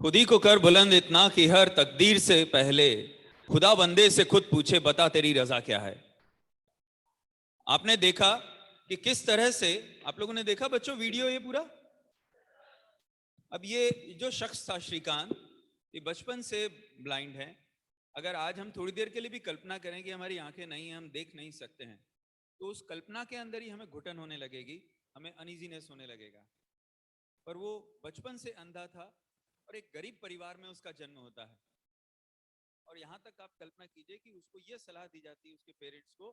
खुद ही को कर बुलंद इतना कि हर तकदीर से पहले खुदा बंदे से खुद पूछे, बता तेरी रजा क्या है। आपने देखा कि किस तरह से, आप लोगों ने देखा बच्चों वीडियो ये पूरा। अब ये जो शख्स था श्रीकांत, ये बचपन से ब्लाइंड है। अगर आज हम थोड़ी देर के लिए भी कल्पना करें कि हमारी आंखें नहीं हैं, हम देख नहीं सकते हैं, तो उस कल्पना के अंदर ही हमें घुटन होने लगेगी, हमें अनईजीनेस होने लगेगा। पर वो बचपन से अंधा था और एक गरीब परिवार में उसका जन्म होता है। और यहाँ तक आप कल्पना कीजिए कि उसको ये सलाह दी जाती है उसके पेरेंट्स को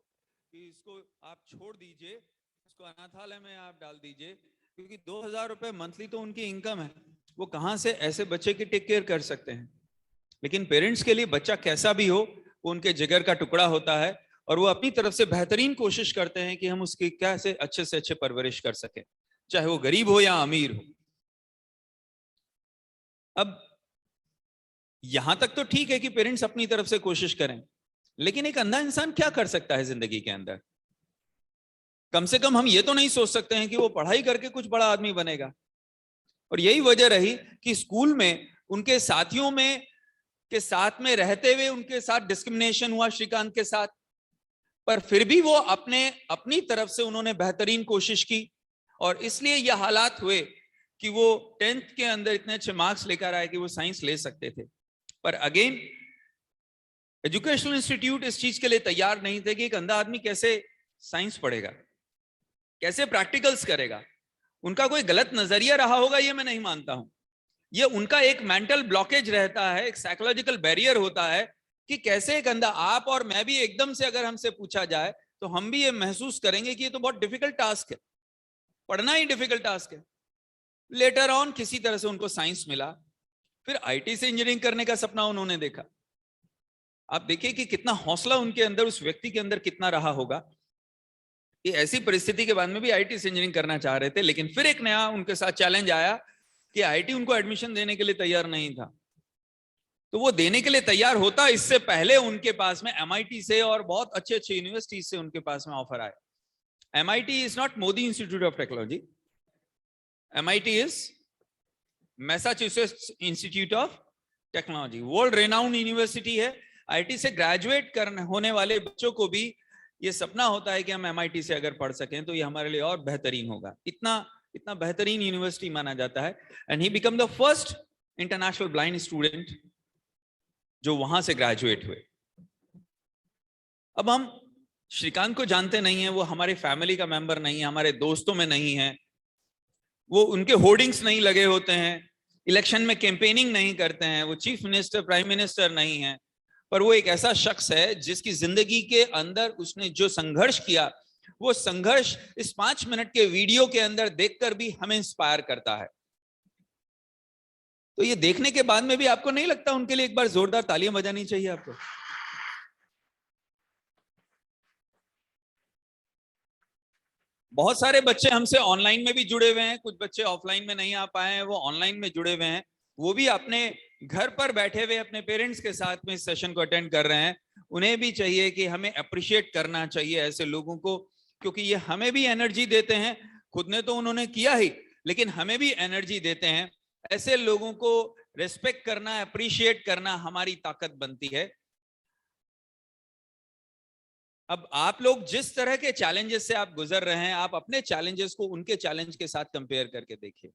कि इसको आप छोड़ दीजिए, इसको अनाथालय में आप डाल दीजिए, क्योंकि 2000 रुपए मंथली तो उनकी इनकम है, वो कहाँ से ऐसे बच्चे की टेक केयर कर सकते हैं। लेकिन पेरेंट्स के लिए बच्चा कैसा भी हो, वो उनके जिगर का टुकड़ा होता है और वो अपनी तरफ से बेहतरीन कोशिश करते हैं कि हम उसकी कैसे अच्छे से अच्छे परवरिश कर सके, चाहे वो गरीब हो या अमीर हो। अब यहां तक तो ठीक है कि पेरेंट्स अपनी तरफ से कोशिश करें, लेकिन एक अंधा इंसान क्या कर सकता है जिंदगी के अंदर? कम से कम हम ये तो नहीं सोच सकते हैं कि वो पढ़ाई करके कुछ बड़ा आदमी बनेगा। और यही वजह रही कि स्कूल में उनके साथियों में के साथ में रहते हुए उनके साथ डिस्क्रिमिनेशन हुआ श्रीकांत के साथ, पर फिर भी वो अपनी तरफ से उन्होंने बेहतरीन कोशिश की और इसलिए यह हालात हुए कि वो 10th के अंदर इतने अच्छे मार्क्स लेकर आए कि वो साइंस ले सकते थे। पर अगेन एजुकेशनल इंस्टीट्यूट इस चीज के लिए तैयार नहीं थे कि एक अंधा आदमी कैसे साइंस पढ़ेगा, कैसे प्रैक्टिकल्स करेगा। उनका कोई गलत नजरिया रहा होगा ये मैं नहीं मानता हूं, ये उनका एक मेंटल ब्लॉकेज रहता है, एक साइकोलॉजिकल बैरियर होता है कि कैसे एक अंधा, आप और मैं भी एकदम से अगर हमसे पूछा जाए तो हम भी ये महसूस करेंगे कि ये तो बहुत डिफिकल्ट टास्क है, पढ़ना ही डिफिकल्ट टास्क है। लेटर ऑन किसी तरह से उनको साइंस मिला, फिर आईटी से इंजीनियरिंग करने का सपना उन्होंने देखा। आप देखिए कि कितना हौसला उनके अंदर, उस व्यक्ति के अंदर कितना रहा होगा कि ऐसी परिस्थिति के बाद में भी आईटी से इंजीनियरिंग करना चाह रहे थे, लेकिन फिर एक नया उनके साथ चैलेंज आया कि आईटी उनको एडमिशन देने के लिए तैयार नहीं था। तो वो देने के लिए तैयार होता, इससे पहले उनके पास में एमआईटी से और बहुत अच्छे अच्छे यूनिवर्सिटी से उनके पास में ऑफर आए। MIT is not Modi institute of technology, MIT is Massachusetts institute of technology, world renowned university है। आईटी से ग्रेजुएट करने होने वाले बच्चों को भी ये सपना होता है कि हम एमआईटी से अगर पढ़ सकें तो ये हमारे लिए और बेहतरीन होगा। इतना इतना बेहतरीन यूनिवर्सिटी माना जाता है। And he become the first international blind student जो वहां से ग्रेजुएट हुए। अब हम श्रीकांत को जानते नहीं है, वो हमारी फैमिली का मेंबर नहीं है, हमारे दोस्तों में नहीं है, वो उनके होर्डिंग्स नहीं लगे होते हैं, इलेक्शन में कैंपेनिंग नहीं करते हैं, वो चीफ मिनिस्टर प्राइम मिनिस्टर नहीं है, पर वो एक ऐसा शख्स है जिसकी जिंदगी के अंदर उसने जो संघर्ष किया, वो संघर्ष इस 5 मिनट के वीडियो के अंदर देखकर भी हमें इंस्पायर करता है। तो ये देखने के बाद में भी आपको नहीं लगता उनके लिए एक बार जोरदार तालियां बजानी चाहिए आपको? बहुत सारे बच्चे हमसे ऑनलाइन में भी जुड़े हुए हैं, कुछ बच्चे ऑफलाइन में नहीं आ पाए हैं, वो ऑनलाइन में जुड़े हुए हैं, वो भी अपने घर पर बैठे हुए अपने पेरेंट्स के साथ में इस सेशन को अटेंड कर रहे हैं। उन्हें भी चाहिए कि हमें अप्रिशिएट करना चाहिए ऐसे लोगों को, क्योंकि ये हमें भी एनर्जी देते हैं। खुद ने तो उन्होंने किया ही, लेकिन हमें भी एनर्जी देते हैं। ऐसे लोगों को रेस्पेक्ट करना, अप्रिशिएट करना हमारी ताकत बनती है। अब आप लोग जिस तरह के चैलेंजेस से आप गुजर रहे हैं, आप अपने चैलेंजेस को उनके चैलेंज के साथ कंपेयर करके देखिए।